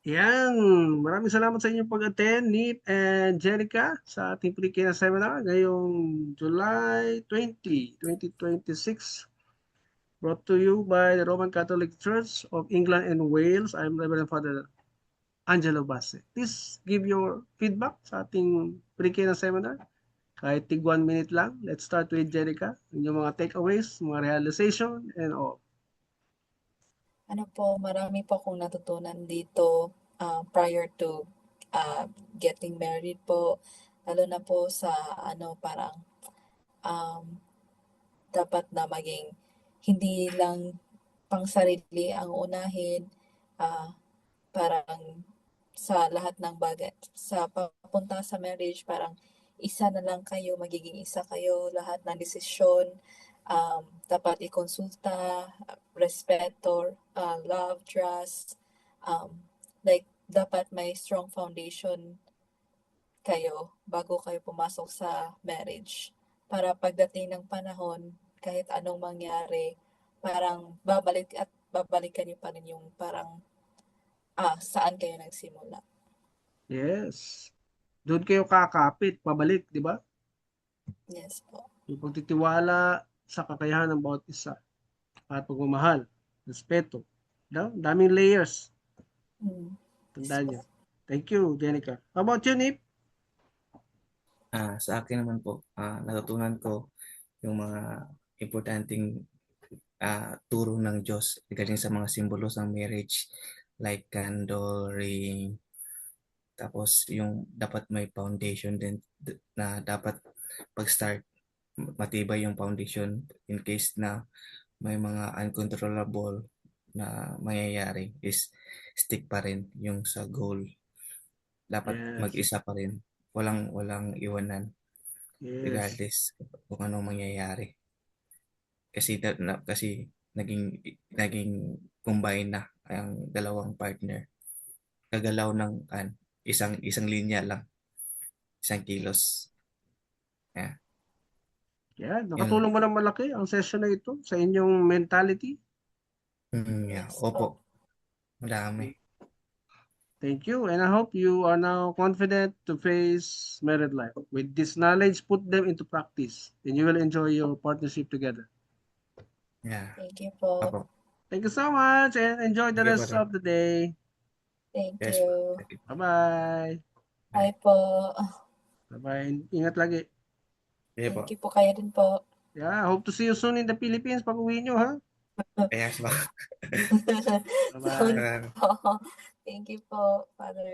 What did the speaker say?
Yan, maraming salamat sa inyong pag-attend, Nip and Jerica, sa ating pre-K seminar ngayong July 20, 2026. Brought to you by the Roman Catholic Church of England and Wales. I'm Reverend Father Angelo Basse. Please give your feedback sa ating pre-K seminar. Kahit tig 1 minute lang. Let's start with Jerica. Yung mga takeaways, mga realization, and all. Ano po, marami po akong natutunan dito prior to getting married po. Lalo na po sa parang um, dapat na maging hindi lang pang sarili ang unahin, ah, parang sa lahat ng bagay, sa papunta sa marriage, parang isa na lang kayo, magiging isa kayo, lahat ng desisyon, dapat ikonsulta, respeto, love, trust, um, like, dapat may strong foundation kayo bago kayo pumasok sa marriage. Para pagdating ng panahon, kahit anong mangyari, parang babalik at babalikan niyo pa rin yung parang saan kayo nagsimula. Yes. Doon kayo kakapit, pabalik, di ba? Yes po. Yung pagtitiwala sa kakayahan ng bawat isa at pagmamahal, respeto. No? Daming layers. Yes Tandaan po. niyo. Thank you, Jenica. How about you, Nip? Sa akin naman po, natutunan ko yung mga importanteng turo ng Diyos regarding sa mga simbolo ng marriage like candle, ring, tapos yung dapat may foundation din na dapat pag-start matibay yung foundation in case na may mga uncontrollable na mangyayari is stick pa rin yung sa goal. Dapat Yes. mag-isa pa rin. Walang iwanan Yes. regardless kung anong mangyayari. Kasi naging combine na ang dalawang partner. Kagalaw ng isang linya lang, isang kilos. Yeah. Yeah, nakatulong mo ng malaki ang session na ito sa inyong mentality. Yeah. Opo. Madami. Thank you, and I hope you are now confident to face married life. With this knowledge, put them into practice, and you will enjoy your partnership together. Yeah. Thank you po. Opo. Thank you so much, and enjoy the Thank you, rest Father. of the day. Thank Yes. you. Thank you. Bye-bye. Bye po. Bye-bye. Ingat lagi. Sige po. Thank you po kayo din po. Yeah, hope to see you soon in the Philippines pag uwi nyo, ha? Yes po. Soon Bye-bye. po. Thank you po, Father.